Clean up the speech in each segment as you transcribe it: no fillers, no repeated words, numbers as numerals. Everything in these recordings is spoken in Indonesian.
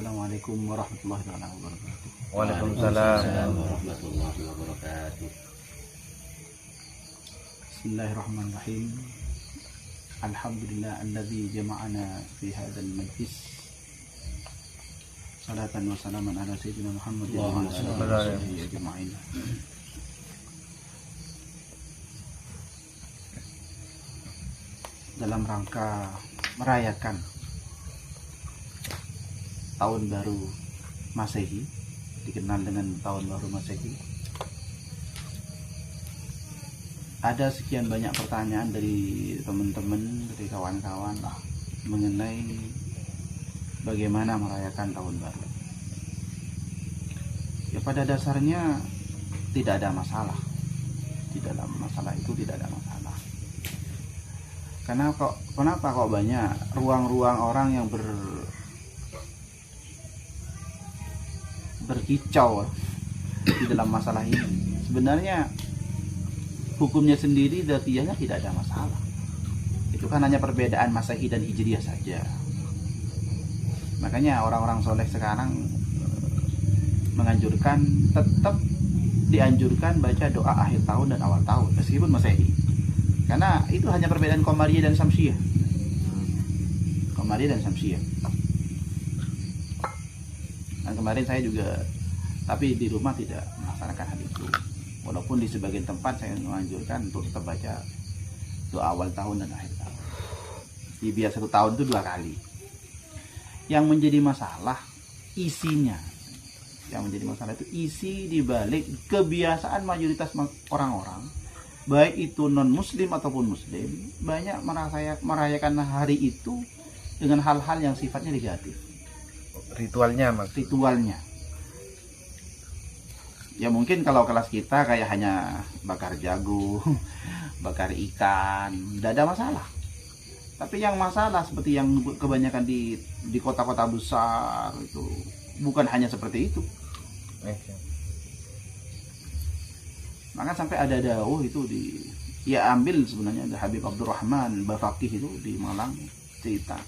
Assalamualaikum warahmatullahi wabarakatuh. Waalaikumsalam. warahmatullahi wabarakatuh. Bismillahirrahmanirrahim. Alhamdulillah alladzi jama'ana fi hadzal majlis. Salatan wa salaman ala sayyidina Muhammad wa ala alihi ajma'in. Dalam rangka merayakan tahun baru Masehi, dikenal dengan tahun baru Masehi, ada sekian banyak pertanyaan dari teman-teman, dari kawan-kawan mengenai bagaimana merayakan tahun baru. Ya, pada dasarnya tidak ada masalah. Di dalam masalah itu tidak ada masalah. Kenapa kok banyak ruang-ruang orang yang berkicau di dalam masalah ini? Sebenarnya hukumnya sendiri dzatiyahnya tidak ada masalah. Itu kan hanya perbedaan Masehi dan Hijriah saja. Makanya orang-orang soleh sekarang menganjurkan, tetap dianjurkan baca doa akhir tahun dan awal tahun meskipun Masehi. Karena itu hanya perbedaan Qamariyah dan Syamsiyah. Qamariyah dan Syamsiyah. Dan kemarin saya juga, tapi di rumah tidak melaksanakan hal itu. Walaupun di sebagian tempat saya menganjurkan untuk tetap baca doa awal tahun dan akhir tahun. Di biasa 1 tahun itu 2 kali. Yang menjadi masalah isinya. Yang menjadi masalah itu isi dibalik kebiasaan mayoritas orang-orang, baik itu non muslim ataupun muslim, banyak merayakan hari itu dengan hal-hal yang sifatnya negatif. Ritualnya ya mungkin kalau kelas kita kayak hanya bakar jagung, bakar ikan, tidak ada masalah. Tapi yang masalah seperti yang kebanyakan di kota-kota besar itu bukan hanya seperti itu. Maka sampai ada dawuh itu ambil sebenarnya ada Habib Abdurrahman Bafaqih itu di Malang cerita.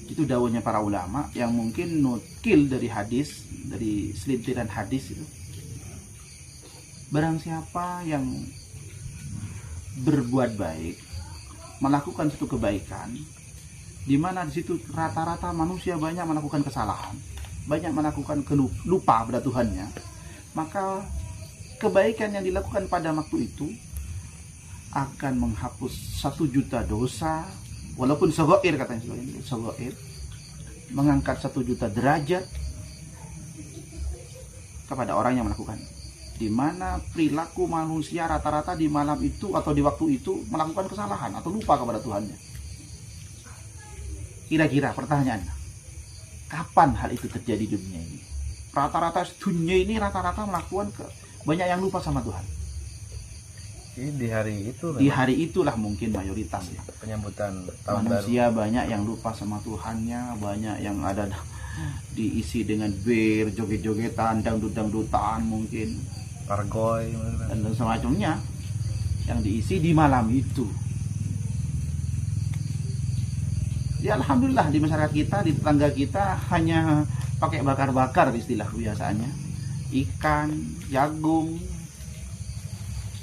Itu dawuhnya para ulama yang mungkin nukil dari hadis, dari selintiran hadis itu. Barang siapa yang berbuat baik, melakukan suatu kebaikan, di mana di situ rata-rata manusia banyak melakukan kesalahan, banyak melakukan lupa pada Tuhannya, maka kebaikan yang dilakukan pada waktu itu akan menghapus 1 juta dosa, walaupun sogoir katanya sogoir, mengangkat 1 juta derajat kepada orang yang melakukan. Di mana perilaku manusia rata-rata di malam itu atau di waktu itu melakukan kesalahan atau lupa kepada Tuhannya. Kira-kira pertanyaannya, kapan hal itu terjadi di dunia ini? Rata-rata dunia ini rata-rata melakukan banyak yang lupa sama Tuhan. Di hari itu. Di hari itulah mungkin mayoritas ya. Penyambutan tahun manusia baru. Banyak yang lupa sama Tuhannya, banyak yang ada diisi dengan bir, joget-jogetan, dangdut-dangdutan mungkin, pargoy dan semacamnya yang diisi di malam itu. Ya alhamdulillah di masyarakat kita, di tetangga kita hanya pakai bakar-bakar istilah biasanya, ikan, jagung,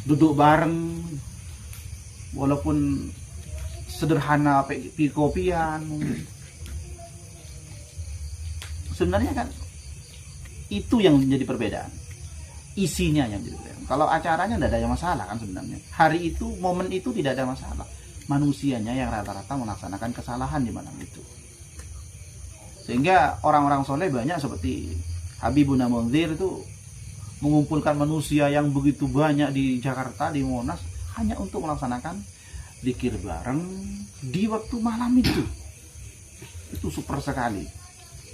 duduk bareng, walaupun sederhana kopian mungkin. Sebenarnya kan itu yang menjadi perbedaan, isinya yang menjadi perbedaan. Kalau acaranya tidak ada masalah kan sebenarnya. Hari itu, momen itu tidak ada masalah. Manusianya yang rata-rata melaksanakan kesalahan di malam itu. Sehingga orang-orang soleh banyak seperti Habibuna Munzir itu mengumpulkan manusia yang begitu banyak di Jakarta, di Monas, hanya untuk melaksanakan zikir bareng di waktu malam itu. Itu super sekali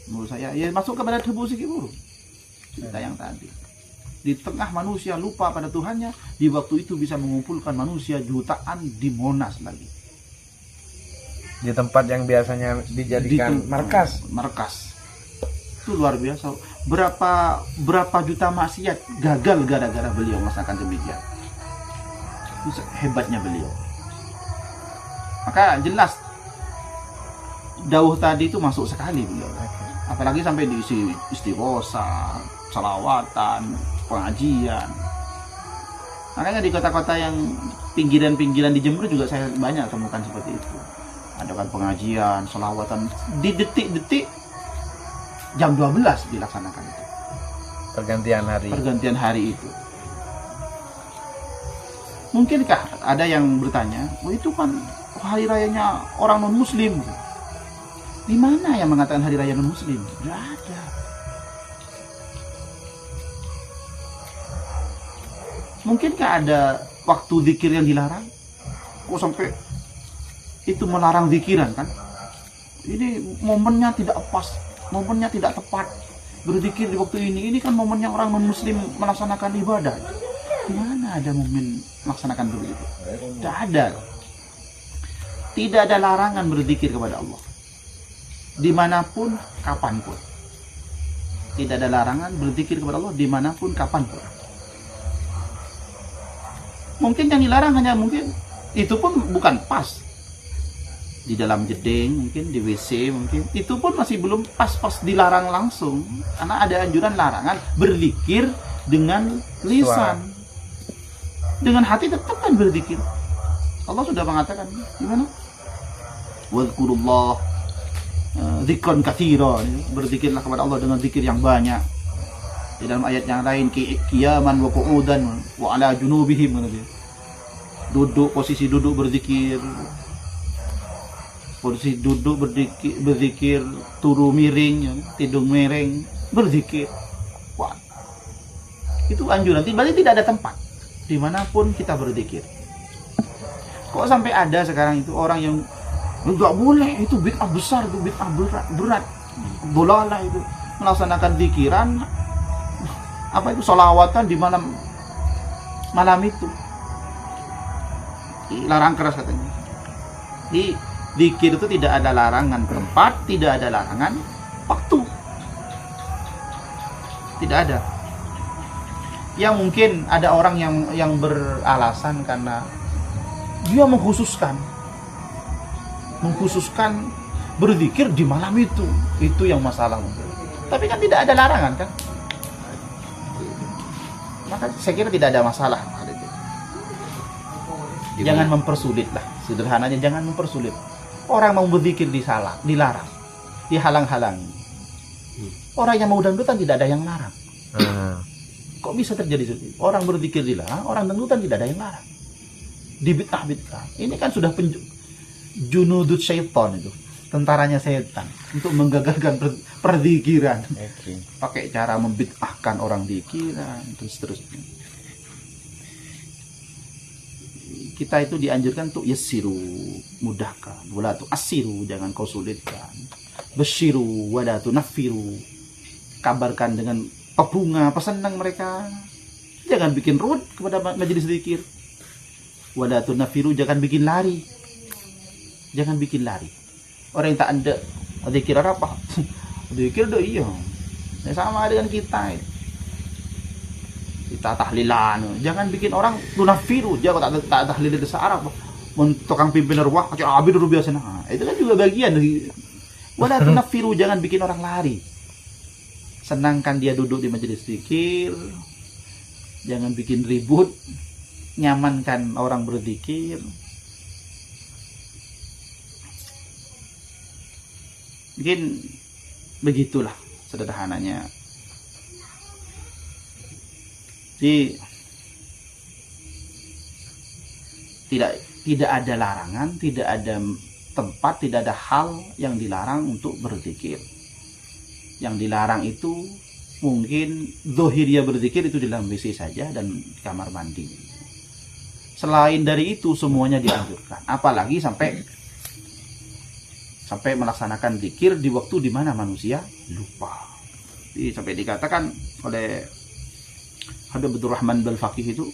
menurut saya. Ya masuk kepada debu sikiburu cerita yang tadi. Di tengah manusia lupa pada Tuhannya, di waktu itu bisa mengumpulkan manusia jutaan di Monas lagi. Di tempat yang biasanya dijadikan markas. Itu luar biasa. Berapa juta maksiat gagal gara-gara beliau melaksanakan demikian. Itu hebatnya beliau. Maka jelas dawuh tadi itu masuk sekali beliau. Apalagi sampai diisi istighosa, salawatan, pengajian. Makanya di kota-kota yang pinggiran-pinggiran di Jember juga saya banyak temukan seperti itu. Adakan pengajian, salawatan di detik-detik jam 12 dilaksanakan itu. Pergantian hari itu. Mungkinkah ada yang bertanya, oh itu kan hari rayanya orang non-muslim. Di mana yang mengatakan hari raya non-muslim? Tidak ada. Mungkinkah ada waktu zikir yang dilarang? Kok sampai itu melarang zikiran kan? Ini momennya tidak pas, momennya tidak tepat. Berzikir di waktu ini kan momennya orang non-muslim melaksanakan ibadah. Di mana ada momen melaksanakan begitu? Tidak ada. Tidak ada larangan berzikir kepada Allah. Dimanapun, kapanpun. Tidak ada larangan berzikir kepada Allah dimanapun, kapanpun. Mungkin yang dilarang hanya mungkin itu pun bukan pas. Di dalam jeding, mungkin di WC, mungkin itu pun masih belum pas dilarang langsung. Karena ada anjuran larangan berzikir dengan lisan. Dengan hati tetap kan berzikir. Allah sudah mengatakan, gimana? Wadhkurullah dzikran katsiran, berzikirlah kepada Allah dengan zikir yang banyak. Di dalam ayat yang lain, qiyaman wa qu'udan wa ala junubihim, duduk, posisi duduk berzikir, posisi duduk berzikir, turu miring, tidur miring, berzikir. Wah, itu anjuran. Berarti tidak ada tempat dimanapun kita berzikir. Kok sampai ada sekarang itu orang yang enggak boleh, itu bid'ah besar, itu bid'ah berat, dolalah itu melaksanakan zikiran, apa itu sholawatan di malam itu, larang keras katanya. Di zikir itu tidak ada larangan tempat, tidak ada larangan waktu, tidak ada. Yang mungkin ada orang yang beralasan karena dia mengkhususkan berzikir di malam itu yang masalah mungkin. Tapi kan tidak ada larangan kan, maka saya kira tidak ada masalah hal itu. Jangan mempersulit lah, sederhananya jangan mempersulit. Orang mau berzikir dilarang, dihalang-halangi. Orang yang mau dangdutan tidak ada yang larang. Kok bisa terjadi seperti itu? Orang berzikir dilarang, orang dangdutan tidak ada yang larang. Dibid'ah-bid'ah. Ini kan sudah junudut syaitan itu, tentaranya setan untuk menggagalkan perzikiran. Pakai cara membid'ahkan orang zikiran, terus seterusnya. Kita itu dianjurkan untuk yassiru, mudahkan, wala tu asiru, jangan kau sulitkan. Basyiru wala tunaffiru, kabarkan dengan bunga, pesenang mereka. Jangan bikin ruwet kepada majelis zikir. Wala tunaffiru, jangan bikin lari. Jangan bikin lari. Orang yang tak ada zikir apa? Zikir dah iya. Sama dengan kita. Kita tahlilan. Jangan bikin orang tunafiru. Jangan tak tahlil bahasa Arab. Tukang pimpinan ruah, abid dulu biasa. Nah, itu kan juga bagian dari wala tunafiru, jangan bikin orang lari. Senangkan dia duduk di majelis zikir. Jangan bikin ribut. Nyamankan orang berzikir. Mungkin begitulah sederhananya. Jadi tidak ada larangan, tidak ada tempat, tidak ada hal yang dilarang untuk berzikir. Yang dilarang itu mungkin zahiriyah berzikir itu di dalam WC saja dan di kamar mandi. Selain dari itu semuanya dianjurkan. Apalagi sampai melaksanakan zikir di waktu di mana manusia lupa. Jadi sampai dikatakan oleh Habib Abdurrahman Al-Faqih itu,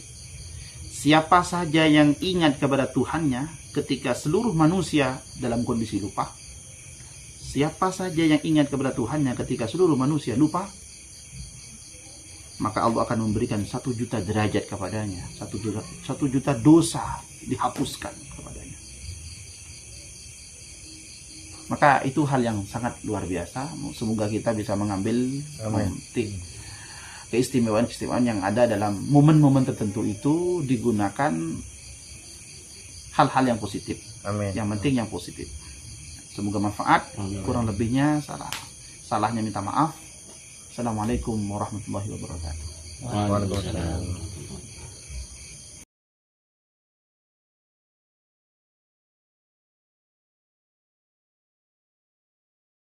siapa saja yang ingat kepada Tuhannya ketika seluruh manusia dalam kondisi lupa, siapa saja yang ingat kepada Tuhannya ketika seluruh manusia lupa, maka Allah akan memberikan 1 juta derajat kepadanya, 1 juta dosa dihapuskan kepadanya. Maka itu hal yang sangat luar biasa. Semoga kita bisa mengambil memetik keistimewaan-keistimewaan yang ada dalam momen-momen tertentu itu, digunakan hal-hal yang positif. Amin. Yang penting yang positif. Semoga manfaat. Kurang lebihnya salahnya minta maaf. Assalamualaikum warahmatullahi wabarakatuh. Waalaikumsalam.